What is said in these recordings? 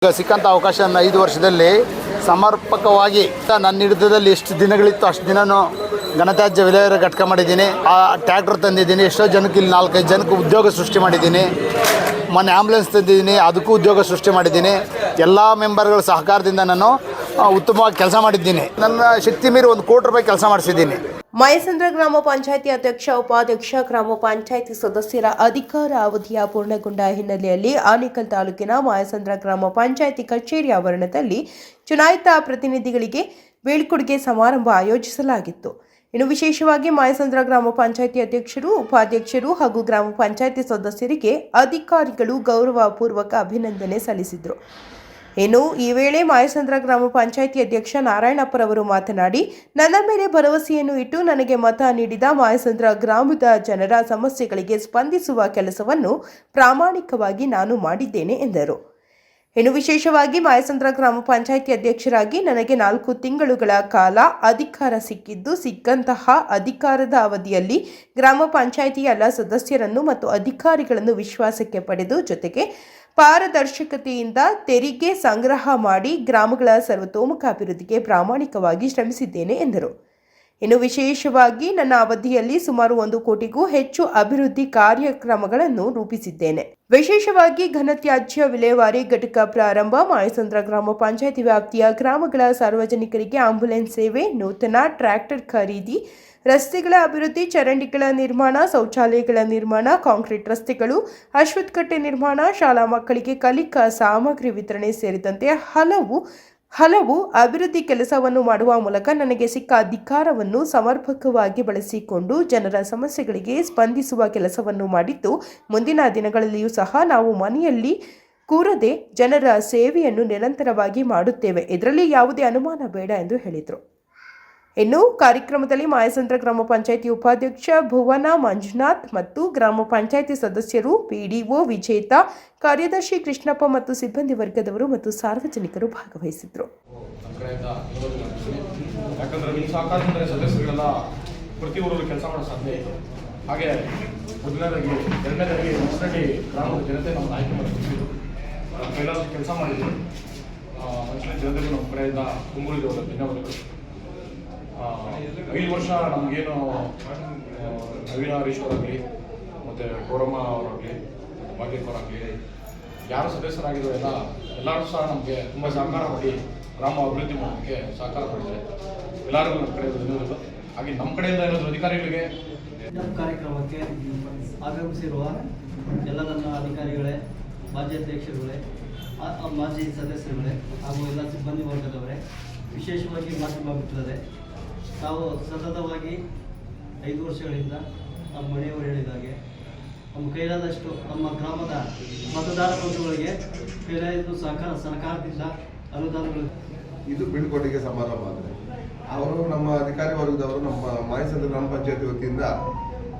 ಈಗ ಸಿಕ್ಕಂಥ ಅವಕಾಶವನ್ನು 5 ವರ್ಷದಲ್ಲಿ ಸಮರ್ಪಕವಾಗಿ ನನ್ನ ಹಿಡಿತದಲ್ಲಿ ಎಷ್ಟು ದಿನಗಳಿತ್ತು ಅಷ್ಟು ದಿನವೂ ಘನತ್ಯಾಜ್ಯ ವಿಲೇವಾರಿ ಘಟಕ ಮಾಡಿದ್ದೀನಿ. ಆ ಟ್ರ್ಯಾಕ್ಟರ್ ತಂದಿದ್ದೀನಿ. ಎಷ್ಟೋ ಜನಕ್ಕೆ ಇಲ್ಲಿ 4-5 ಜನಕ್ಕೆ ಉದ್ಯೋಗ ಸೃಷ್ಟಿ ಮಾಡಿದ್ದೀನಿ. ಮೊನ್ನೆ ಆ್ಯಂಬುಲೆನ್ಸ್ ತಂದಿದ್ದೀನಿ, ಅದಕ್ಕೂ ಉದ್ಯೋಗ ಸೃಷ್ಟಿ ಮಾಡಿದ್ದೀನಿ. ಎಲ್ಲ ಮೆಂಬರ್ಗಳ ಸಹಕಾರದಿಂದ ನಾನು ಉತ್ತಮವಾಗಿ ಕೆಲಸ ಮಾಡಿದ್ದೀನಿ. ನನ್ನ ಶಕ್ತಿ ಮೀರಿ 1 ಕೋಟಿ ರೂಪಾಯಿ ಕೆಲಸ ಮಾಡಿಸಿದ್ದೀನಿ. ಮಯಸಂದ್ರ ಗ್ರಾಮ ಪಂಚಾಯಿತಿ ಅಧ್ಯಕ್ಷ, ಉಪಾಧ್ಯಕ್ಷ, ಗ್ರಾಮ ಪಂಚಾಯಿತಿ ಸದಸ್ಯರ ಅಧಿಕಾರ ಅವಧಿಯ ಪೂರ್ಣಗೊಂಡ ಹಿನ್ನೆಲೆಯಲ್ಲಿ ಆನೇಕಲ್ ತಾಲೂಕಿನ ಮಯಸಂದ್ರ ಗ್ರಾಮ ಪಂಚಾಯಿತಿ ಕಚೇರಿ ಆವರಣದಲ್ಲಿ ಚುನಾಯಿತ ಪ್ರತಿನಿಧಿಗಳಿಗೆ ಬೀಳ್ಕೊಡುಗೆ ಸಮಾರಂಭ ಆಯೋಜಿಸಲಾಗಿತ್ತು. ಇನ್ನು ವಿಶೇಷವಾಗಿ ಮಯಸಂದ್ರ ಗ್ರಾಮ ಪಂಚಾಯಿತಿ ಅಧ್ಯಕ್ಷರು, ಉಪಾಧ್ಯಕ್ಷರು ಹಾಗೂ ಗ್ರಾಮ ಪಂಚಾಯಿತಿ ಸದಸ್ಯರಿಗೆ ಅಧಿಕಾರಿಗಳು ಗೌರವಪೂರ್ವಕ ಅಭಿನಂದನೆ ಸಲ್ಲಿಸಿದರು. ಇನ್ನು ಈ ವೇಳೆ ಮಯಸಂದ್ರ ಗ್ರಾಮ ಪಂಚಾಯಿತಿ ಅಧ್ಯಕ್ಷ ನಾರಾಯಣಪ್ಪರವರು ಮಾತನಾಡಿ, ನನ್ನ ಮೇಲೆ ಭರವಸೆಯನ್ನು ಇಟ್ಟು ನನಗೆ ಮತ ನೀಡಿದ ಮಯಸಂದ್ರ ಗ್ರಾಮದ ಜನರ ಸಮಸ್ಯೆಗಳಿಗೆ ಸ್ಪಂದಿಸುವ ಕೆಲಸವನ್ನು ಪ್ರಾಮಾಣಿಕವಾಗಿ ನಾನು ಮಾಡಿದ್ದೇನೆ ಎಂದರು. ಇನ್ನು ವಿಶೇಷವಾಗಿ ಮಯಸಂದ್ರ ಗ್ರಾಮ ಪಂಚಾಯಿತಿ ಅಧ್ಯಕ್ಷರಾಗಿ ನನಗೆ 4 ತಿಂಗಳುಗಳ ಕಾಲ ಅಧಿಕಾರ ಸಿಕ್ಕಿದ್ದು, ಸಿಕ್ಕಂತಹ ಅಧಿಕಾರದ ಅವಧಿಯಲ್ಲಿ ಗ್ರಾಮ ಪಂಚಾಯಿತಿಯ ಎಲ್ಲ ಸದಸ್ಯರನ್ನು ಮತ್ತು ಅಧಿಕಾರಿಗಳನ್ನು ವಿಶ್ವಾಸಕ್ಕೆ ಪಡೆದು, ಜೊತೆಗೆ ಪಾರದರ್ಶಕತೆಯಿಂದ ತೆರಿಗೆ ಸಂಗ್ರಹ ಮಾಡಿ ಗ್ರಾಮಗಳ ಸರ್ವತೋಮುಖ ಅಭಿವೃದ್ಧಿಗೆ ಪ್ರಾಮಾಣಿಕವಾಗಿ ಶ್ರಮಿಸಿದ್ದೇನೆ ಎಂದರು. ಇನ್ನು ವಿಶೇಷವಾಗಿ ನನ್ನ ಅವಧಿಯಲ್ಲಿ ಸುಮಾರು 1 ಕೋಟಿಗೂ ಹೆಚ್ಚು ಅಭಿವೃದ್ಧಿ ಕಾರ್ಯಕ್ರಮಗಳನ್ನು ರೂಪಿಸಿದ್ದೇನೆ. ವಿಶೇಷವಾಗಿ ಘನತ್ಯಾಜ್ಯ ವಿಲೇವಾರಿ ಘಟಕ ಪ್ರಾರಂಭ, ಮಯಸಂದ್ರ ಗ್ರಾಮ ಪಂಚಾಯಿತಿ ವ್ಯಾಪ್ತಿಯ ಗ್ರಾಮಗಳ ಸಾರ್ವಜನಿಕರಿಗೆ ಆಂಬ್ಯುಲೆನ್ಸ್ ಸೇವೆ, ನೂತನ ಟ್ರ್ಯಾಕ್ಟರ್ ಖರೀದಿ, ರಸ್ತೆಗಳ ಅಭಿವೃದ್ಧಿ, ಚರಂಡಿಗಳ ನಿರ್ಮಾಣ, ಶೌಚಾಲಯಗಳ ನಿರ್ಮಾಣ, ಕಾಂಕ್ರೀಟ್ ರಸ್ತೆಗಳು, ಅಶ್ವತ್ಥಕಟ್ಟೆ ನಿರ್ಮಾಣ, ಶಾಲಾ ಮಕ್ಕಳಿಗೆ ಕಲಿಕಾ ಸಾಮಗ್ರಿ ವಿತರಣೆ ಸೇರಿದಂತೆ ಹಲವು ಅಭಿವೃದ್ಧಿ ಕೆಲಸವನ್ನು ಮಾಡುವ ಮೂಲಕ ನನಗೆ ಸಿಕ್ಕ ಅಧಿಕಾರವನ್ನು ಸಮರ್ಪಕವಾಗಿ ಬಳಸಿಕೊಂಡು ಜನರ ಸಮಸ್ಯೆಗಳಿಗೆ ಸ್ಪಂದಿಸುವ ಕೆಲಸವನ್ನು ಮಾಡಿದ್ದು, ಮುಂದಿನ ದಿನಗಳಲ್ಲಿಯೂ ಸಹ ನಾವು ಮನೆಯಲ್ಲಿ ಕೂರದೆ ಜನರ ಸೇವೆಯನ್ನು ನಿರಂತರವಾಗಿ ಮಾಡುತ್ತೇವೆ. ಇದರಲ್ಲಿ ಯಾವುದೇ ಅನುಮಾನ ಬೇಡ ಎಂದು ಹೇಳಿದರು. ಇನ್ನು ಕಾರ್ಯಕ್ರಮದಲ್ಲಿ ಮಯಸಂದ್ರ ಗ್ರಾಮ ಪಂಚಾಯಿತಿ ಉಪಾಧ್ಯಕ್ಷ ಭುವನ ಮಂಜುನಾಥ್ ಮತ್ತು ಗ್ರಾಮ ಪಂಚಾಯಿತಿ ಸದಸ್ಯರು, ಪಿಡಿಒ ವಿಜೇತ, ಕಾರ್ಯದರ್ಶಿ ಕೃಷ್ಣಪ್ಪ ಮತ್ತು ಸಿಬ್ಬಂದಿ ವರ್ಗದವರು ಮತ್ತು ಸಾರ್ವಜನಿಕರು ಭಾಗವಹಿಸಿದ್ರು. ಪ್ರತಿ ಊರಲ್ಲಿ ಕೆಲಸ ಮಾಡೋ ಸಾಧ್ಯ ಇದೆ. ಹಾಗೆ ಮೊದಲನೇದಾಗಿ, ಎರಡನೇದಾಗಿ ಹೊಸರಳ್ಳಿ ಗ್ರಾಮದ ಜನತೆ ನಮ್ಮ ಆಯ್ಕೆ ಮಾಡಿದ್ರು. ಕೈಲಾದ ಕೆಲಸ ಮಾಡಿದ್ರು. ಹೊಸರಳ್ಳಿ ಜನತೆಗೂ ನಮ್ಮ ಕಡೆಯಿಂದ ತುಂಬುರಿದವರು ಧನ್ಯವಾದಗಳು. 5 ವರ್ಷ ನಮಗೇನು ನವೀನ ಹರೀಶ್ವರಾಗಲಿ ಮತ್ತು ಗೌರಮ್ಮ ಅವರಾಗಲಿ, ಭಾಗ್ಯಕ್ಕವರಾಗಲಿ, ಯಾರು ಸದಸ್ಯರಾಗಿರೋ ಎಲ್ಲರೂ ಸಹ ನಮಗೆ ತುಂಬ ಸಹಕಾರ ಮಾಡಿ ಗ್ರಾಮ ಅಭಿವೃದ್ಧಿ ಮಾಡೋದಕ್ಕೆ ಸಹಕಾರ ಮಾಡಿದ್ದಾರೆ. ಎಲ್ಲರಿಗೂ ನಮ್ಮ ಕಡೆ ಧನ್ಯವಾದಗಳು. ಹಾಗೆ ನಮ್ಮ ಕಡೆಯಿಂದ ಏನಾದರೂ ಅಧಿಕಾರಿಗಳಿಗೆ ಕಾರ್ಯಕ್ರಮಕ್ಕೆ ಆಗಮಿಸಿರುವ ಎಲ್ಲ ನನ್ನ ಅಧಿಕಾರಿಗಳೇ, ಮಾಜಿ ಅಧ್ಯಕ್ಷರುಗಳೇ, ಮಾಜಿ ಸದಸ್ಯರುಗಳೇ ಹಾಗೂ ಎಲ್ಲ ಸಿಬ್ಬಂದಿ ವರ್ಗದವರೇ, ವಿಶೇಷವಾಗಿ ಮಾಧ್ಯಮ ಮಿತ್ರರೇ, ನಾವು ಸತತವಾಗಿ 5 ವರ್ಷಗಳಿಂದ ನಮ್ಮ ಮನೆಯವರು ಹೇಳಿದಾಗೆ ನಮ್ಮ ಕೈಲಾದಷ್ಟು ನಮ್ಮ ಗ್ರಾಮದ ಮತದಾರ ಬಂಧುಗಳಿಗೆ ಕೈಲಾದ ಸರ್ಕಾರದಿಂದ ಅನುದಾನಗಳು. ಇದು ಬೀಳ್ಕೊಡುಗೆ ಸಮಾರಂಭ ಅಂದರೆ ಅವರು ನಮ್ಮ ಅಧಿಕಾರಿ ವರ್ಗದವರು ನಮ್ಮ ಮಯಸಂದ್ರ ಗ್ರಾಮ ಪಂಚಾಯತಿ ವತಿಯಿಂದ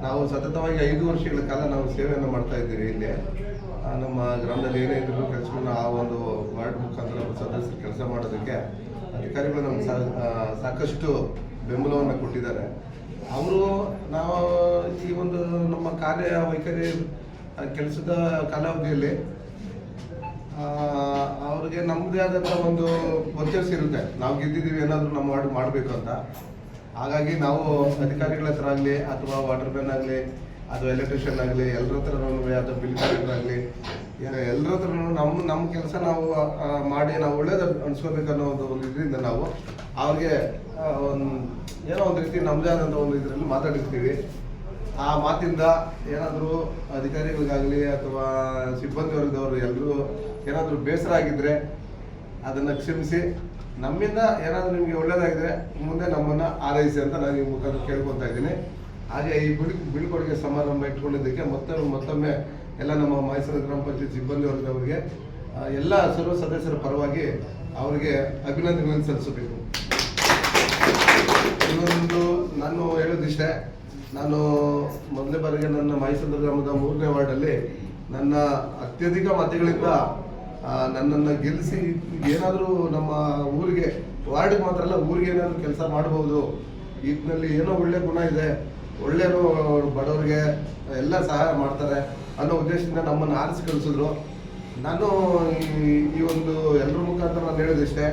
ನಾವು ಸತತವಾಗಿ 5 ವರ್ಷಗಳ ಕಾಲ ನಾವು ಸೇವೆಯನ್ನು ಮಾಡ್ತಾ ಇದ್ದೀವಿ. ಇಲ್ಲಿ ನಮ್ಮ ಗ್ರಾಮದಲ್ಲಿ ಏನೇ ಇದ್ರೂ ಕೆಲಸಗಳನ್ನ ಆ ಒಂದು ವಾರ್ಡ್ ಮುಖಾಂತರ ಸದಸ್ಯರು ಕೆಲಸ ಮಾಡೋದಕ್ಕೆ ಅಧಿಕಾರಿಗಳು ನಮ್ಗೆ ಸಾಕಷ್ಟು ಬೆಂಬಲವನ್ನು ಕೊಟ್ಟಿದ್ದಾರೆ. ಅವರು ನಾವು ಈ ಒಂದು ನಮ್ಮ ಕಾರ್ಯವೈಖರಿ ಕೆಲಸದ ಕಾಲಾವಧಿಯಲ್ಲಿ ಅವ್ರಿಗೆ ನಮ್ಮದೇ ಆದಂಥ ಒಂದು ವರ್ಚಸ್ಸು ಇರುತ್ತೆ. ನಾವು ಗೆದ್ದಿದ್ದೀವಿ, ಏನಾದರೂ ನಮ್ಮ ವಾರ್ಡ್ ಮಾಡಬೇಕು ಅಂತ. ಹಾಗಾಗಿ ನಾವು ಅಧಿಕಾರಿಗಳ ಹತ್ರ ಆಗಲಿ ಅಥವಾ ವಾಟರ್ ಮ್ಯಾನ್ ಆಗಲಿ ಅಥವಾ ಎಲೆಕ್ಟ್ರಿಷಿಯನ್ ಆಗಲಿ ಎಲ್ಲರ ಹತ್ರನೂ ಅಥವಾ ಬಿಲ್ ಕಲೆಕ್ಟರ್ ಆಗಲಿ ಎಲ್ಲರ ಹತ್ರನೂ ನಮ್ಮ ಕೆಲಸ ನಾವು ಮಾಡಿ ನಾವು ಒಳ್ಳೇದು ಅನಿಸ್ಕೋಬೇಕನ್ನೋ ಒಂದು ಇದರಿಂದ ನಾವು ಅವ್ರಿಗೆ ಏನೋ ಒಂದು ರೀತಿ ನಮ್ಮದೇ ಆದಂಥ ಒಂದು ಇದರಲ್ಲಿ ಮಾತಾಡಿರ್ತೀವಿ. ಆ ಮಾತಿಂದ ಏನಾದರೂ ಅಧಿಕಾರಿಗಳಿಗಾಗಲಿ ಅಥವಾ ಸಿಬ್ಬಂದಿ ವರ್ಗದವರು ಎಲ್ಲರೂ ಏನಾದರೂ ಬೇಸರ ಆಗಿದ್ದರೆ ಅದನ್ನು ಕ್ಷಮಿಸಿ, ನಮ್ಮಿಂದ ಏನಾದರೂ ನಿಮಗೆ ಒಳ್ಳೇದಾಗಿದ್ದರೆ ಮುಂದೆ ನಮ್ಮನ್ನು ಆರೈಸಿ ಅಂತ ನಾನು ಈ ಮುಖಾಂತರ ಕೇಳ್ಕೊತಾ ಇದ್ದೀನಿ. ಹಾಗೆ ಈ ಬೀಳ್ಕೊಡುಗೆ ಸಮಾರಂಭ ಇಟ್ಕೊಂಡಿದ್ದಕ್ಕೆ ಮತ್ತೊಮ್ಮೆ ಎಲ್ಲ ನಮ್ಮ ಮಯಸಂದ್ರ ಗ್ರಾಮ ಪಂಚಾಯತ್ ಸಿಬ್ಬಂದಿ ವರ್ಗದವರಿಗೆ ಎಲ್ಲ ಸರ್ವ ಸದಸ್ಯರ ಪರವಾಗಿ ಅವರಿಗೆ ಅಭಿನಂದನೆಗಳನ್ನು ಸಲ್ಲಿಸಬೇಕು. ಇನ್ನೊಂದು ನಾನು ಹೇಳೋದಿಷ್ಟೇ, ನಾನು ಮೊದಲನೇ ಬಾರಿಗೆ ನನ್ನ ಮಯಸಂದ್ರ ಗ್ರಾಮದ 3ನೇ ವಾರ್ಡಲ್ಲಿ ನನ್ನ ಅತ್ಯಧಿಕ ಮತಗಳಿಂದ ನನ್ನನ್ನು ಗೆಲ್ಲಿಸಿ ಏನಾದರೂ ನಮ್ಮ ಊರಿಗೆ, ವಾರ್ಡಿಗೆ ಮಾತ್ರ ಅಲ್ಲ ಊರಿಗೆ ಏನಾದರೂ ಕೆಲಸ ಮಾಡ್ಬೋದು, ಇದರಲ್ಲಿ ಏನೋ ಒಳ್ಳೆ ಗುಣ ಇದೆ, ಒಳ್ಳೆಯವರು ಬಡವರಿಗೆ ಎಲ್ಲ ಸಹಾಯ ಮಾಡ್ತಾರೆ ಅನ್ನೋ ಉದ್ದೇಶದಿಂದ ನಮ್ಮನ್ನು ಆರಿಸಿ ಕಳಿಸಿದ್ರು. ನಾನು ಈ ಒಂದು ಎಲ್ಲರ ಮುಖಾಂತರ ನಾನು ಹೇಳೋದಿಷ್ಟೇ,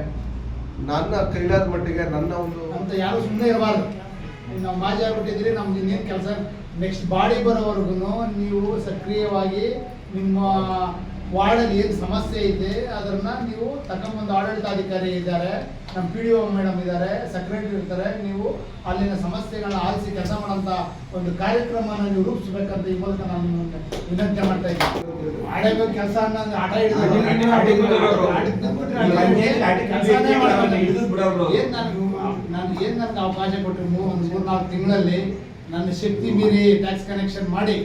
ನನ್ನ ಕೈಲಾದ ಮಟ್ಟಿಗೆ ನನ್ನ ಒಂದು ಅಂತ ಯಾರು ಸುಮ್ಮನೆ ಇರಬಾರ್ದು. ನಾವು ಮಾಜಿ ಆಗ್ಬಿಟ್ಟಿದ್ರಿ, ನಮ್ದು ಇನ್ನೇನು ಕೆಲಸ ನೆಕ್ಸ್ಟ್ ಬಾಡಿ ಬರೋವರೆಗೂ ನೀವು ಸಕ್ರಿಯವಾಗಿ ನಿಮ್ಮ ವಾರ್ಡಲ್ಲಿ ಏನು ಸಮಸ್ಯೆ ಇದೆ ಅದನ್ನು ನೀವು ತಗೊಂಬಂದು, ಆಡಳಿತಾಧಿಕಾರಿ ಇದ್ದಾರೆ, ನಮ್ಮ PDO ಮೇಡಮ್ ಇದ್ದಾರೆ, ಸೆಕ್ರೆಟರಿ ಇರ್ತಾರೆ, ನೀವು ಅಲ್ಲಿನ ಸಮಸ್ಯೆಗಳನ್ನ ಆಲಿಸಿ ಕೆಲಸ ಮಾಡೋಂಥ ಒಂದು ಕಾರ್ಯಕ್ರಮನ ನೀವು ರೂಪಿಸ್ಬೇಕಂತ ಈ ಮೂಲಕ ನಾನು ವಿನಂತಿ ಮಾಡ್ತಾ ಇದ್ದೀನಿ. ಆಡಬೇಕು ಕೆಲಸ ಅನ್ನೋದು ಆಟ ನಾನು ನನಗೆ ಅವಕಾಶ ಕೊಟ್ಟರು ಒಂದು 3-4 ತಿಂಗಳಲ್ಲಿ ನನ್ನ ಶಕ್ತಿ ಮೀರಿ ಟ್ಯಾಕ್ಸ್ ಕನೆಕ್ಷನ್ ಮಾಡಿ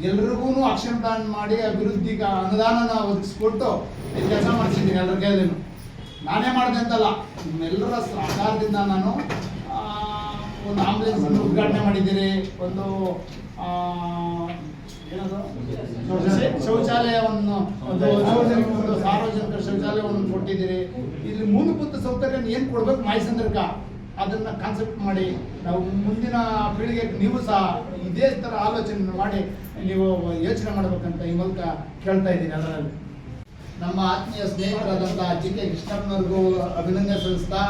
ಎಲ್ರಿಗೂ ಆಕ್ಷನ್ ಪ್ಲಾನ್ ಮಾಡಿ ಅಭಿವೃದ್ಧಿಗೆ ಅನುದಾನನ ಒದಗಿಸ್ಕೊಟ್ಟು ಕೆಲಸ ಮಾಡಿಸಿದ್ದೀನಿ ಎಲ್ಲರ ಕೈಯಲ್ಲೂ. ನಾನೇ ಮಾಡಿದೆ ಅಂತಲ್ಲ, ನಿಮ್ಮೆಲ್ಲರ ಸಹಕಾರದಿಂದ ನಾನು ಒಂದು ಆಂಬುಲೆನ್ಸ್ ಉದ್ಘಾಟನೆ ಮಾಡಿದ್ದೀರಿ, ಒಂದು ಏನದು ಶೌಚಾಲಯವನ್ನು ಒಂದು ಸಾರ್ವಜನಿಕ ಶೌಚಾಲಯವನ್ನು ಕೊಟ್ಟಿದ್ದೀರಿ. ಇಲ್ಲಿ ಮೂಲಭೂತ ಸೌಕರ್ಯ ಏನು ಕೊಡ್ಬೇಕು ಮಾಯಸಂದ್ರಕ ಅದನ್ನ ಕಾನ್ಸೆಪ್ಟ್ ಮಾಡಿ ನಾವು ಮುಂದಿನ ಪೀಳಿಗೆಗೆ ನೀವು ಸಹ ಇದೇ ಥರ ಆಲೋಚನೆ ಮಾಡಿ ನೀವು ಯೋಚನೆ ಮಾಡ್ಬೇಕಂತ ಈ ಮೂಲಕ ಕೇಳ್ತಾ ಇದ್ದೀನಿ. ಅದರಲ್ಲಿ ನಮ್ಮ ಆತ್ಮೀಯ ಸ್ನೇಹಿತರಾದಂಥ GK ಕೃಷ್ಣಪ್ಪನವ್ರಿಗೂ ಅಭಿನಂದನೆ ಸಲ್ಲಿಸ್ತಾ,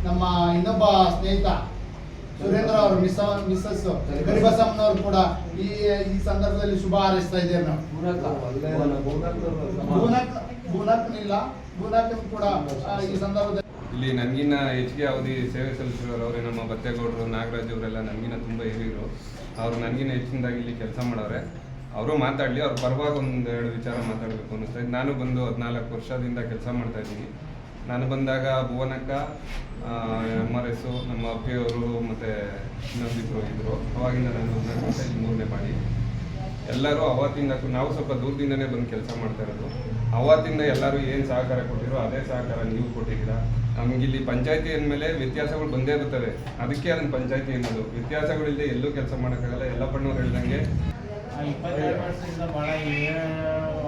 ನಮ್ಮ ಇನ್ನೊಬ್ಬ ಸ್ನೇಹಿತ ಸುರೇಂದ್ರ ಅವ್ರ ಮಿಸ್ಸಸ್ ಗರಿಬಸಮ್ಮನವ್ರು ಕೂಡ ಈ ಸಂದರ್ಭದಲ್ಲಿ ಶುಭ ಹಾರೈಸ್ತಾ ಇದ್ದೇವೆ. ನಾವು ಭೂನಾಥ್ ಕೂಡ ಈ ಸಂದರ್ಭದಲ್ಲಿ ಇಲ್ಲಿ ನನಗಿನ್ನ ಹೆಚ್ಚಿಗೆ ಅವಧಿ ಸೇವೆ ಸಲ್ಲಿಸಿರೋರು ಅವರೇ ನಮ್ಮ ಬತ್ತೇಗೌಡರು, ನಾಗರಾಜ್ ಅವರೆಲ್ಲ ನನಗಿನ್ನ ತುಂಬ ಹಿರಿಯರು. ಅವರು ನನಗಿನ್ನ ಹೆಚ್ಚಿನದಾಗಿ ಇಲ್ಲಿ ಕೆಲಸ ಮಾಡೋರೆ. ಅವರು ಮಾತಾಡಲಿ, ಅವ್ರ ಪರವಾಗಿ ಒಂದೆರಡು ವಿಚಾರ ಮಾತಾಡಬೇಕು ಅನ್ನಿಸ್ತಾ ಇದ್ದು. ನಾನು ಬಂದು 14 ವರ್ಷದಿಂದ ಕೆಲಸ ಮಾಡ್ತಾ ಇದ್ದೀನಿ. ನಾನು ಬಂದಾಗ ಭುವನಕ್ಕ, MRS, ನಮ್ಮ ಅಪ್ಪಿಯವರು ಮತ್ತು ಇನ್ನೊಂದಿಬ್ಬರು ಇದ್ದರು. ಅವಾಗಿಂದ ನಾನು 14 ವರ್ಷ ಇಲ್ಲಿ 3ನೇ ಮಾಡಿ ಎಲ್ಲರೂ ಅವತ್ತಿಂದ ನಾವು ಸ್ವಲ್ಪ ದೂರದಿಂದನೇ ಬಂದು ಕೆಲಸ ಮಾಡ್ತಾ ಇರೋದು. ಅವತ್ತಿಂದ ಎಲ್ಲರೂ ಏನು ಸಹಕಾರ ಕೊಟ್ಟಿರೋ ಅದೇ ಸಹಕಾರ ನೀವು ಕೊಟ್ಟಿದ್ದೀರಾ. ನಮಗಿಲ್ಲಿ ಪಂಚಾಯತಿ ಅಂದಮೇಲೆ ವ್ಯತ್ಯಾಸಗಳು ಬಂದೇ ಇರುತ್ತವೆ, ಅದಕ್ಕೆ ಅದನ್ನು ಪಂಚಾಯತಿ ಅನ್ನೋದು. ವ್ಯತ್ಯಾಸಗಳಿಲ್ಲದೆ ಎಲ್ಲೂ ಕೆಲಸ ಮಾಡೋಕ್ಕಾಗಲ್ಲ. ಯಲ್ಲಪ್ಪಣ್ಣವ್ರು ಹೇಳ್ದಂಗೆ 22 ವರ್ಷದಿಂದ ಭಾಳ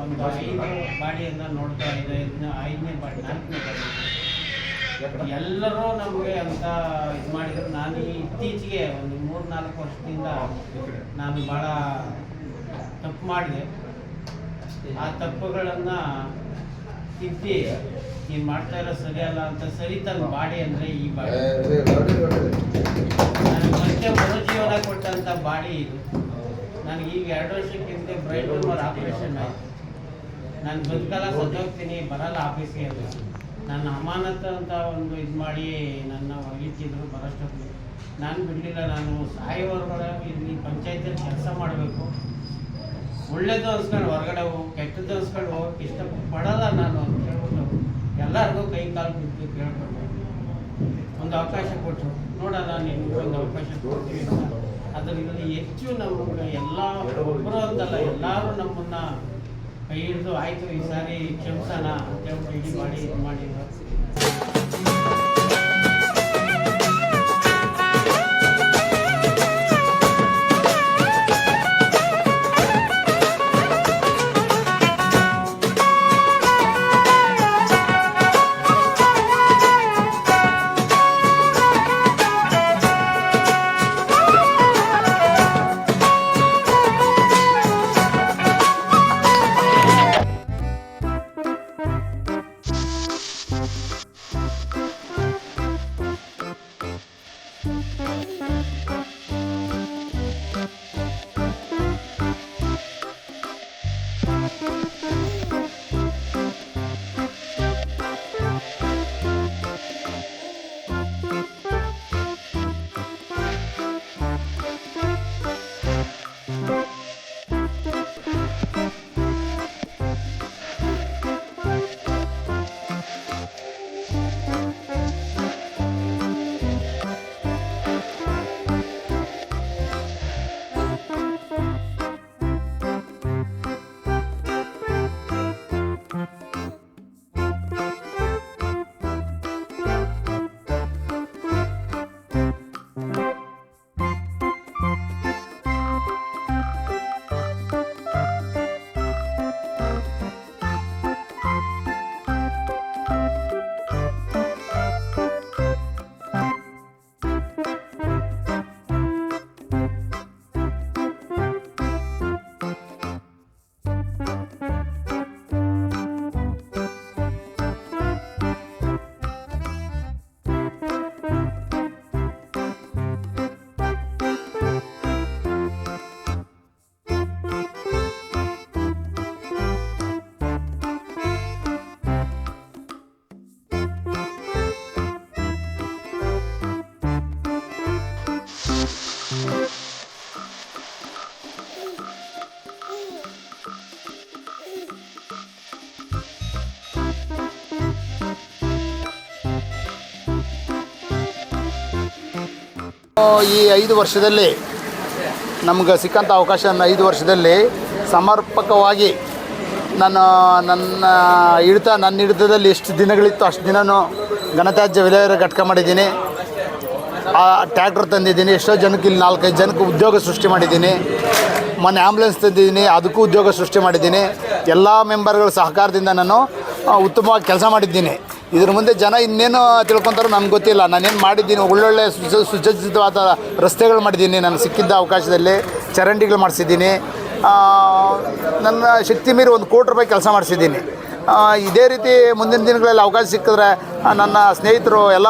ಒಂದು 5 ಬಾಡಿಯನ್ನು ನೋಡ್ತಾ ಇದೆ. ಇದನ್ನ 5ನೇ ಬಾಡಿ 4ನೇ ಬಾಡಿ ಎಲ್ಲರೂ ನಮಗೆ ಅಂತ ಇದು ಮಾಡಿದ್ರು. ನಾನು ಇತ್ತೀಚೆಗೆ ಒಂದು 3-4 ವರ್ಷದಿಂದ ನಾನು ಭಾಳ ತಪ್ಪು ಮಾಡಿದೆ. ಆ ತಪ್ಪುಗಳನ್ನು ತಿದ್ದಿ ನೀನು ಮಾಡ್ತಾ ಇರೋ ಸರಿಯಲ್ಲ ಅಂತ ಸರಿ ತನ್ನ ಬಾಡಿ ಅಂದರೆ ಈ ಬಾಡಿ. ನನಗೆ ಮತ್ತೆ ಮರುಜೀವನ ಕೊಟ್ಟಂಥ ಬಾಡಿ ಇದು. ನನಗೆ ಈಗ 2 ವರ್ಷಕ್ಕಿಂತ ಬ್ರೈನ್ ಟ್ಯೂಮರ್ ಆಪ್ರೇಷನ್ ಆಯಿತು. ನಾನು ಬದುಕಲ್ಲ, ಸತ್ತೋಗ್ತೀನಿ, ಬರಲ್ಲ ಆಫೀಸ್ಗೆ ಅಂತ ನನ್ನ ಅಮಾನತು ಅಂತ ಒಂದು ಇದು ಮಾಡಿ ನನ್ನ ಹೊರಗಿಟ್ಟಿದ್ರು. ಬರೋಷ್ಟೊತ್ತಿಗೆ ನಾನು ಬಿಡಲಿಲ್ಲ. ನಾನು ಸಾಯೋವರೆಗೂ ಇಲ್ಲಿ ಪಂಚಾಯತಿಯಲ್ಲಿ ಕೆಲಸ ಮಾಡಬೇಕು, ಒಳ್ಳೇದು ಅನ್ಸ್ಕೊಂಡು ಹೊರಗಡೆ ಹೋಗಿ ಕೆಟ್ಟದ್ದು ಅನ್ಸ್ಕೊಂಡು ಹೋಗೋಕ್ಕೆ ಇಷ್ಟಪಡಲ್ಲ ನಾನು ಅಂತ ಹೇಳ್ಬಿಟ್ಟು ಎಲ್ಲರಿಗೂ ಕೈ ಕಾಲು ಬಿಟ್ಟು ಕೇಳ್ಕೊಂಡು ಒಂದು ಅವಕಾಶ ಕೊಟ್ಟರು. ನೋಡೋಣ ನಿಮ್ಗೆ ಒಂದು ಅವಕಾಶ ಕೊಡ್ತೀವಿ ಅಂತ. ಅದರಲ್ಲಿ ಹೆಚ್ಚು ನಮಗೆ ಎಲ್ಲ ಒಬ್ಬರು ಅಂತಲ್ಲ, ಎಲ್ಲರೂ ನಮ್ಮನ್ನು ಕೈ ಹಿಡಿದು ಆಯಿತು ಈ ಸಾರಿ ಕ್ಷಮಿಸೋಣ ಅಂತ ಹೇಳ್ಬಿಟ್ಟು ಇಡೀ ಮಾಡಿ ಇದು ಮಾಡಿದ್ರು. ಈ 5 ವರ್ಷದಲ್ಲಿ ನಮ್ಗೆ ಸಿಕ್ಕಂಥ ಅವಕಾಶ 5 ವರ್ಷದಲ್ಲಿ ಸಮರ್ಪಕವಾಗಿ ನನ್ನ ಹಿಡಿತದಲ್ಲಿ ಎಷ್ಟು ದಿನಗಳಿತ್ತು ಅಷ್ಟು ದಿನವೂ ಘನತ್ಯಾಜ್ಯ ವಿಲೇವಾರಿ ಘಟಕ ಮಾಡಿದ್ದೀನಿ. ಆ ಟ್ಯಾಕ್ಟ್ರ್ ತಂದಿದ್ದೀನಿ. ಎಷ್ಟೋ ಜನಕ್ಕೆ ಇಲ್ಲಿ 4-5 ಜನಕ್ಕೆ ಉದ್ಯೋಗ ಸೃಷ್ಟಿ ಮಾಡಿದ್ದೀನಿ. ಮೊನ್ನೆ ಆ್ಯಂಬುಲೆನ್ಸ್ ತಂದಿದ್ದೀನಿ, ಅದಕ್ಕೂ ಉದ್ಯೋಗ ಸೃಷ್ಟಿ ಮಾಡಿದ್ದೀನಿ. ಎಲ್ಲ ಮೆಂಬರ್ಗಳ ಸಹಕಾರದಿಂದ ನಾನು ಉತ್ತಮವಾಗಿ ಕೆಲಸ ಮಾಡಿದ್ದೀನಿ. ಇದ್ರ ಮುಂದೆ ಜನ ಇನ್ನೇನು ತಿಳ್ಕೊತಾರೋ ನಮ್ಗೆ ಗೊತ್ತಿಲ್ಲ. ನಾನೇನು ಮಾಡಿದ್ದೀನಿ, ಒಳ್ಳೊಳ್ಳೆ ಸುಸಜ್ಜಿತವಾದ ರಸ್ತೆಗಳು ಮಾಡಿದ್ದೀನಿ. ನನಗೆ ಸಿಕ್ಕಿದ್ದ ಅವಕಾಶದಲ್ಲಿ ಚರಂಡಿಗಳು ಮಾಡಿಸಿದ್ದೀನಿ. ನನ್ನ ಶಕ್ತಿ ಮೀರಿ 1 ಕೋಟಿ ರೂಪಾಯಿ ಕೆಲಸ ಮಾಡಿಸಿದ್ದೀನಿ. ಇದೇ ರೀತಿ ಮುಂದಿನ ದಿನಗಳಲ್ಲಿ ಅವಕಾಶ ಸಿಕ್ಕಿದ್ರೆ ನನ್ನ ಸ್ನೇಹಿತರು ಎಲ್ಲ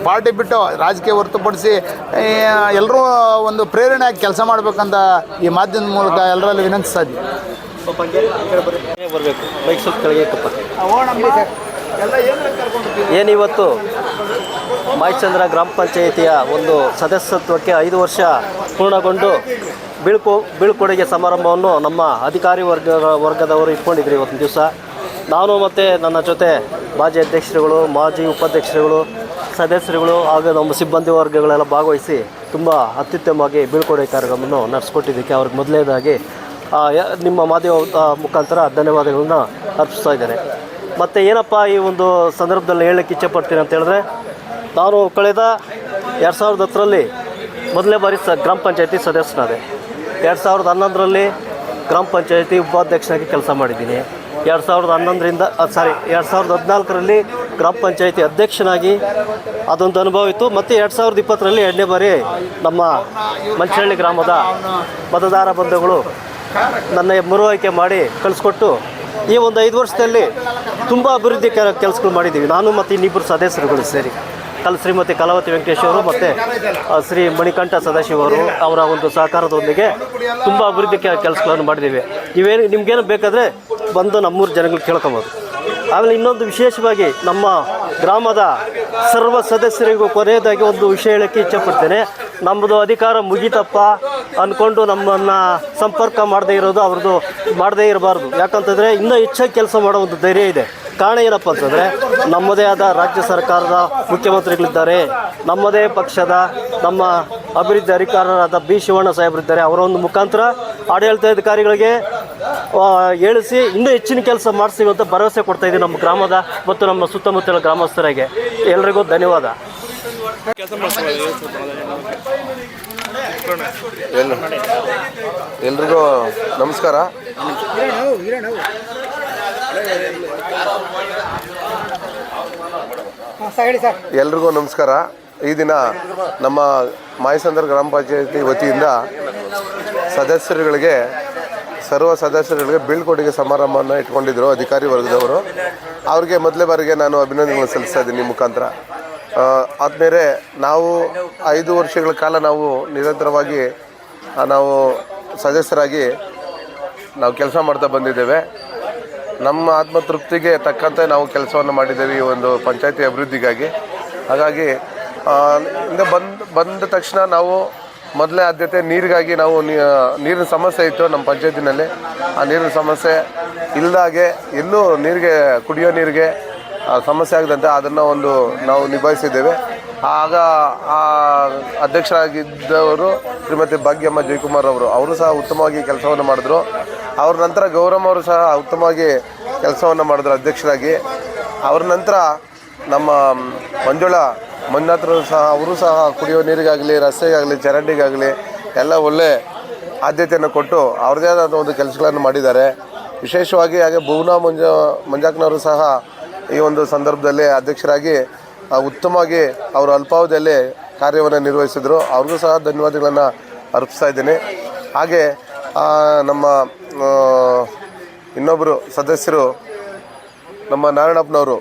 ಪಾರ್ಟಿ ಬಿಟ್ಟು ರಾಜಕೀಯ ಹೊರತುಪಡಿಸಿ ಎಲ್ಲರೂ ಒಂದು ಪ್ರೇರಣೆಯಾಗಿ ಕೆಲಸ ಮಾಡಬೇಕಂತ ಈ ಮಾಧ್ಯಮದ ಮೂಲಕ ಎಲ್ಲರಲ್ಲಿ ವಿನಂತಿಸ್ತಾ ಇದ್ದೀನಿ. ಬರಬೇಕು ಬೈಕ್ ಸ್ವಲ್ಪ ಕೆಳಗೆಕ್ಕಪ್ಪ. ಏನಿವತ್ತು ಮಾಯಚಂದ್ರ ಗ್ರಾಮ ಪಂಚಾಯಿತಿಯ ಒಂದು ಸದಸ್ಯತ್ವಕ್ಕೆ 5 ವರ್ಷ ಪೂರ್ಣಗೊಂಡು ಬೀಳ್ಕೊಡುಗೆ ಸಮಾರಂಭವನ್ನು ನಮ್ಮ ಅಧಿಕಾರಿ ವರ್ಗದವರು ಇಟ್ಕೊಂಡಿದ್ರು ಇವತ್ತಿನ ದಿವಸ. ನಾನು ಮತ್ತು ನನ್ನ ಜೊತೆ ಮಾಜಿ ಅಧ್ಯಕ್ಷರುಗಳು, ಮಾಜಿ ಉಪಾಧ್ಯಕ್ಷರುಗಳು, ಸದಸ್ಯರುಗಳು ಹಾಗೂ ನಮ್ಮ ಸಿಬ್ಬಂದಿ ವರ್ಗಗಳೆಲ್ಲ ಭಾಗವಹಿಸಿ ತುಂಬ ಅತ್ಯುತ್ತಮವಾಗಿ ಬೀಳ್ಕೊಡುಗೆ ಕಾರ್ಯಕ್ರಮವನ್ನು ನಡೆಸ್ಕೊಟ್ಟಿದ್ದಕ್ಕೆ ಅವ್ರಿಗೆ ಮೊದಲನೇದಾಗಿ ನಿಮ್ಮ ಮಾಧ್ಯಮ ಮುಖಾಂತರ ಧನ್ಯವಾದಗಳನ್ನ ಅರ್ಪಿಸ್ತಾ ಇದ್ದೇನೆ. ಮತ್ತು ಏನಪ್ಪ ಈ ಒಂದು ಸಂದರ್ಭದಲ್ಲಿ ಹೇಳಲಿಕ್ಕೆ ಇಚ್ಛೆಪಡ್ತೀನಿ ಅಂತ ಹೇಳಿದ್ರೆ, ನಾನು ಕಳೆದ 2010ರಲ್ಲಿ ಮೊದಲನೇ ಬಾರಿ ಗ್ರಾಮ ಪಂಚಾಯತಿ ಸದಸ್ಯನಾದೆ. 2011ರಲ್ಲಿ ಗ್ರಾಮ ಪಂಚಾಯತಿ ಉಪಾಧ್ಯಕ್ಷನಾಗಿ ಕೆಲಸ ಮಾಡಿದ್ದೀನಿ. 2014ರಲ್ಲಿ ಗ್ರಾಮ ಪಂಚಾಯತಿ ಅಧ್ಯಕ್ಷನಾಗಿ ಅದೊಂದು ಅನುಭವ ಇತ್ತು. ಮತ್ತು 2020ರಲ್ಲಿ 2ನೇ ಬಾರಿ ನಮ್ಮ ಮಂಚನಹಳ್ಳಿ ಗ್ರಾಮದ ಮತದಾರ ಬಂಧುಗಳು ನನ್ನ ಮರುಆಯ್ಕೆ ಮಾಡಿ ಕಳಿಸ್ಕೊಟ್ಟು ಈ ಒಂದು 5 ವರ್ಷದಲ್ಲಿ ತುಂಬ ಅಭಿವೃದ್ಧಿ ಕೆಲಸಗಳು ಮಾಡಿದ್ದೀವಿ. ನಾನು ಮತ್ತು ಇನ್ನಿಬ್ಬರು ಸದಸ್ಯರುಗಳು ಸೇರಿ ಶ್ರೀಮತಿ ಕಲಾವತಿ ವೆಂಕಟೇಶ್ ಅವರು ಮತ್ತು ಶ್ರೀ ಮಣಿಕಂಠ ಸದಾಶಿವ ಅವರು ಅವರ ಒಂದು ಸಹಕಾರದೊಂದಿಗೆ ತುಂಬ ಅಭಿವೃದ್ಧಿ ಕೆಲಸಗಳನ್ನು ಮಾಡಿದ್ದೀವಿ. ನಿಮಗೇನು ಬೇಕಾದರೆ ಬಂದು ನಮ್ಮೂರು ಜನಗಳು ಕೇಳ್ಕೊಬೋದು. ಆಮೇಲೆ ಇನ್ನೊಂದು ವಿಶೇಷವಾಗಿ ನಮ್ಮ ಗ್ರಾಮದ ಸರ್ವ ಸದಸ್ಯರಿಗೂ ಕೊನೆಯದಾಗಿ ಒಂದು ವಿಷಯ ಹೇಳೋಕ್ಕೆ ಇಚ್ಛೆಪಡ್ತೇನೆ. ನಮ್ಮದು ಅಧಿಕಾರ ಮುಗೀತಪ್ಪ ಅಂದ್ಕೊಂಡು ನಮ್ಮನ್ನು ಸಂಪರ್ಕ ಮಾಡದೇ ಇರೋದು ಅವ್ರದ್ದು ಮಾಡದೇ ಇರಬಾರ್ದು. ಯಾಕಂತಂದರೆ ಇನ್ನೂ ಹೆಚ್ಚಾಗಿ ಕೆಲಸ ಮಾಡೋ ಒಂದು ಧೈರ್ಯ ಇದೆ. ಕಾರಣ ಏನಪ್ಪ ಅಂತಂದರೆ, ನಮ್ಮದೇ ಆದ ರಾಜ್ಯ ಸರ್ಕಾರದ ಮುಖ್ಯಮಂತ್ರಿಗಳಿದ್ದಾರೆ, ನಮ್ಮದೇ ಪಕ್ಷದ ನಮ್ಮ ಅಭಿವೃದ್ಧಿ ಅಧಿಕಾರರಾದ ಬಿ ಶಿವಣ್ಣ ಸಾಹೇಬರಿದ್ದಾರೆ. ಅವರ ಒಂದು ಮುಖಾಂತರ ಆಡಳಿತಾಧಿಕಾರಿಗಳಿಗೆ ಹೇಳಿಸಿ ಇನ್ನೂ ಹೆಚ್ಚಿನ ಕೆಲಸ ಮಾಡಿಸ್ತೀವಿ ಅಂತ ಭರವಸೆ ಕೊಡ್ತಾಯಿದ್ದೀವಿ ನಮ್ಮ ಗ್ರಾಮದ ಮತ್ತು ನಮ್ಮ ಸುತ್ತಮುತ್ತಲ ಗ್ರಾಮಸ್ಥರಿಗೆ. ಎಲ್ರಿಗೂ ಧನ್ಯವಾದ. ಎಲ್ರಿಗೂ ನಮಸ್ಕಾರ. ಎಲ್ರಿಗೂ ನಮಸ್ಕಾರ. ಈ ದಿನ ನಮ್ಮ ಮಾಯಸಂದ್ರ ಗ್ರಾಮ ಪಂಚಾಯತಿ ವತಿಯಿಂದ ಸರ್ವ ಸದಸ್ಯರುಗಳಿಗೆ ಬೀಳ್ಕೊಡುಗೆ ಸಮಾರಂಭವನ್ನು ಇಟ್ಕೊಂಡಿದ್ದರು ಅಧಿಕಾರಿ ವರ್ಗದವರು. ಅವ್ರಿಗೆ ಮೊದಲೇ ಬಾರಿಗೆ ನಾನು ಅಭಿನಂದನೆಗಳನ್ನು ಸಲ್ಲಿಸ್ತಾ ಇದ್ದೀನಿ ನಿಮ್ಮ ಮುಖಾಂತರ. ಆದಮೇಲೆ ನಾವು 5 ವರ್ಷಗಳ ಕಾಲ ನಾವು ನಿರಂತರವಾಗಿ ನಾವು ಸದಸ್ಯರಾಗಿ ನಾವು ಕೆಲಸ ಮಾಡ್ತಾ ಬಂದಿದ್ದೇವೆ. ನಮ್ಮ ಆತ್ಮತೃಪ್ತಿಗೆ ತಕ್ಕಂತೆ ನಾವು ಕೆಲಸವನ್ನು ಮಾಡಿದ್ದೇವೆ ಈ ಒಂದು ಪಂಚಾಯತಿ ಅಭಿವೃದ್ಧಿಗಾಗಿ. ಹಾಗಾಗಿ ಬಂದ ತಕ್ಷಣ ನಾವು ಮೊದಲೇ ಆದ್ಯತೆ ನೀರಿಗಾಗಿ ನಾವು ನೀರಿನ ಸಮಸ್ಯೆ ಇತ್ತು ನಮ್ಮ ಪಂಚಾಯತಿನಲ್ಲಿ. ಆ ನೀರಿನ ಸಮಸ್ಯೆ ಇಲ್ಲದಾಗೆ ಎಲ್ಲೂ ಕುಡಿಯೋ ನೀರಿಗೆ ಸಮಸ್ಯೆ ಆಗದಂತೆ ಅದನ್ನು ನಾವು ನಿಭಾಯಿಸಿದ್ದೇವೆ. ಆಗ ಆ ಅಧ್ಯಕ್ಷರಾಗಿದ್ದವರು ಶ್ರೀಮತಿ ಭಾಗ್ಯಮ್ಮ ಜಯಕುಮಾರ್ ಅವರು ಸಹ ಉತ್ತಮವಾಗಿ ಕೆಲಸವನ್ನು ಮಾಡಿದ್ರು. ಅವ್ರ ನಂತರ ಗೌರಮ್ಮ ಅವರು ಸಹ ಉತ್ತಮವಾಗಿ ಕೆಲಸವನ್ನು ಮಾಡಿದ್ರು ಅಧ್ಯಕ್ಷರಾಗಿ. ಅವ್ರ ನಂತರ ನಮ್ಮ ಮಂಜುನಾಥರು ಸಹ ಅವರು ಸಹ ಕುಡಿಯೋ ನೀರಿಗಾಗಲಿ, ರಸ್ತೆಗಾಗಲಿ, ಚರಂಡಿಗಾಗಲಿ ಎಲ್ಲ ಒಳ್ಳೆ ಆದ್ಯತೆಯನ್ನು ಕೊಟ್ಟು ಅವ್ರದ್ದೇ ಆದ ಒಂದು ಕೆಲಸಗಳನ್ನು ಮಾಡಿದ್ದಾರೆ. ವಿಶೇಷವಾಗಿ ಹಾಗೆ ಭುವನಾ ಮಂಜಾಕ್ನವರು ಸಹ ಈ ಒಂದು ಸಂದರ್ಭದಲ್ಲಿ ಅಧ್ಯಕ್ಷರಾಗಿ ಉತ್ತಮವಾಗಿ ಅವರು ಅಲ್ಪಾವಧಿಯಲ್ಲಿ ಕಾರ್ಯವನ್ನು ನಿರ್ವಹಿಸಿದರು. ಅವ್ರಿಗೂ ಸಹ ಧನ್ಯವಾದಗಳನ್ನು ಅರ್ಪಿಸ್ತಾ ಇದ್ದೀನಿ. ಹಾಗೆ ನಮ್ಮ ಇನ್ನೊಬ್ಬರು ಸದಸ್ಯರು ನಮ್ಮ ನಾರಾಯಣಪ್ಪನವರು,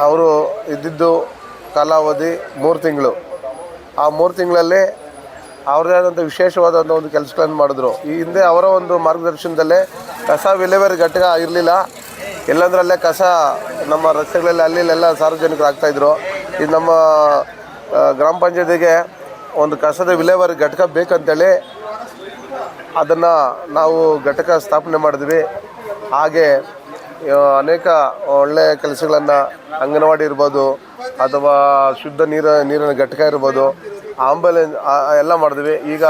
ಅವರು ಇದ್ದಿದ್ದು ಕಾಲಾವಧಿ 3 ತಿಂಗಳು. ಆ 3 ತಿಂಗಳಲ್ಲಿ ಅವ್ರದ್ದೇ ಆದಂಥ ವಿಶೇಷವಾದಂಥ ಒಂದು ಕೆಲಸಗಳನ್ನು ಮಾಡಿದ್ರು. ಈ ಹಿಂದೆ ಅವರ ಒಂದು ಮಾರ್ಗದರ್ಶನದಲ್ಲೇ ಕಸ ವಿಲೇವಾರಿ ಘಟಕ ಇರಲಿಲ್ಲ. ಎಲ್ಲಂದ್ರಲ್ಲೇ ಕಸ ನಮ್ಮ ರಸ್ತೆಗಳಲ್ಲಿ ಅಲ್ಲಿಲ್ಲೆಲ್ಲ ಸಾರ್ವಜನಿಕರು ಆಗ್ತಾಯಿದ್ರು. ಇದು ನಮ್ಮ ಗ್ರಾಮ ಪಂಚಾಯತಿಗೆ ಒಂದು ಕಸದ ವಿಲೇವಾರಿ ಘಟಕ ಬೇಕಂತೇಳಿ ಅದನ್ನು ನಾವು ಘಟಕ ಸ್ಥಾಪನೆ ಮಾಡಿದ್ವಿ. ಹಾಗೆ ಅನೇಕ ಒಳ್ಳೆಯ ಕೆಲಸಗಳನ್ನು ಅಂಗನವಾಡಿ ಇರ್ಬೋದು ಅಥವಾ ಶುದ್ಧ ನೀರಿನ ಘಟಕ ಇರ್ಬೋದು, ಆಂಬುಲೆನ್ಸ್ ಎಲ್ಲ ಮಾಡಿದ್ವಿ. ಈಗ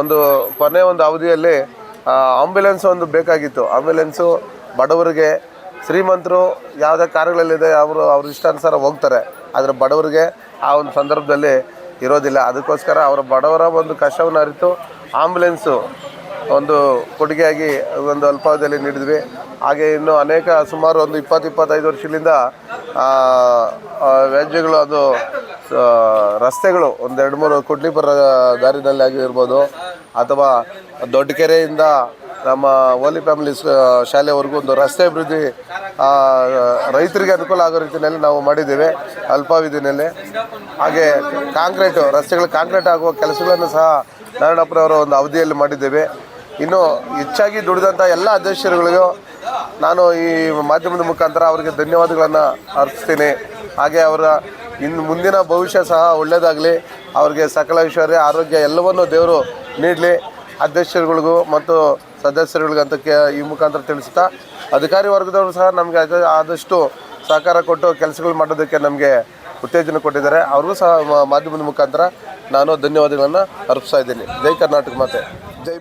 ಒಂದು ಕೊನೆ ಒಂದು ಅವಧಿಯಲ್ಲಿ ಆಂಬ್ಯುಲೆನ್ಸ್ ಒಂದು ಬೇಕಾಗಿತ್ತು. ಆಂಬ್ಯುಲೆನ್ಸು ಬಡವರಿಗೆ, ಶ್ರೀಮಂತರು ಯಾವುದೇ ಕಾರ್ಯಗಳಲ್ಲಿದೆ ಅವ್ರ ಇಷ್ಟಾನುಸಾರ ಹೋಗ್ತಾರೆ, ಆದರೆ ಬಡವರಿಗೆ ಆ ಒಂದು ಸಂದರ್ಭದಲ್ಲಿ ಇರೋದಿಲ್ಲ. ಅದಕ್ಕೋಸ್ಕರ ಅವರ ಬಡವರ ಒಂದು ಕಷ್ಟವನ್ನು ಅರಿತು ಆಂಬ್ಯುಲೆನ್ಸು ಒಂದು ಕೊಡುಗೆಯಾಗಿ ಒಂದು ಅಲ್ಪಾವಧಿಯಲ್ಲಿ ನೀಡಿದ್ವಿ. ಹಾಗೆ ಇನ್ನೂ ಅನೇಕ ಸುಮಾರು ಒಂದು 20-25 ವರ್ಷಗಳಿಂದ ವ್ಯಾಜ್ಯಗಳು, ಅದು ರಸ್ತೆಗಳು ಒಂದು 2-3 ಕೊಡ್ಲಿಪುರ ದಾರಿನಲ್ಲಿ ಆಗಿರ್ಬೋದು, ಅಥವಾ ದೊಡ್ಡಕೆರೆಯಿಂದ ನಮ್ಮ ಹೋಲಿ ಫ್ಯಾಮಿಲಿ ಶಾಲೆವರೆಗೂ ಒಂದು ರಸ್ತೆ ಅಭಿವೃದ್ಧಿ ರೈತರಿಗೆ ಅನುಕೂಲ ಆಗೋ ರೀತಿಯಲ್ಲಿ ನಾವು ಮಾಡಿದ್ದೇವೆ ಅಲ್ಪಾವಧಿಯಲ್ಲಿ. ಹಾಗೆ ರಸ್ತೆಗಳು ಕಾಂಕ್ರೀಟ್ ಆಗುವ ಕೆಲಸಗಳನ್ನು ಸಹ ನಾರಾಯಣಪ್ಪನವರ ಒಂದು ಅವಧಿಯಲ್ಲಿ ಮಾಡಿದ್ದೇವೆ. ಇನ್ನು ಹೆಚ್ಚಾಗಿ ದುಡಿದಂಥ ಎಲ್ಲ ಅಧ್ಯಕ್ಷರುಗಳಿಗೂ ನಾನು ಈ ಮಾಧ್ಯಮದ ಮುಖಾಂತರ ಅವರಿಗೆ ಧನ್ಯವಾದಗಳನ್ನು ಅರ್ಪಿಸ್ತೀನಿ. ಹಾಗೆ ಅವರ ಮುಂದಿನ ಭವಿಷ್ಯ ಸಹ ಒಳ್ಳೆಯದಾಗಲಿ, ಅವ್ರಿಗೆ ಸಕಲ ಐಶ್ವರ್ಯ, ಆರೋಗ್ಯ ಎಲ್ಲವನ್ನೂ ದೇವರು ನೀಡಲಿ. ಅಧ್ಯಕ್ಷರುಗಳಿಗೂ ಮತ್ತು ಸದಸ್ಯರುಗಳಿಗಂತ ಈ ಮುಖಾಂತರ ತಿಳಿಸ್ತಾ, ಅಧಿಕಾರಿ ವರ್ಗದವರು ಸಹ ನಮಗೆ ಆದಷ್ಟು ಸಹಕಾರ ಕೊಟ್ಟು ಕೆಲಸಗಳು ಮಾಡೋದಕ್ಕೆ ನಮಗೆ ಉತ್ತೇಜನ ಕೊಟ್ಟಿದ್ದಾರೆ. ಅವ್ರಿಗೂ ಸಹ ಮಾಧ್ಯಮದ ಮುಖಾಂತರ ನಾನು ಧನ್ಯವಾದಗಳನ್ನು ಅರ್ಪಿಸ್ತಾ ಇದ್ದೀನಿ. ಜೈ ಕರ್ನಾಟಕ ಮಾತೆ.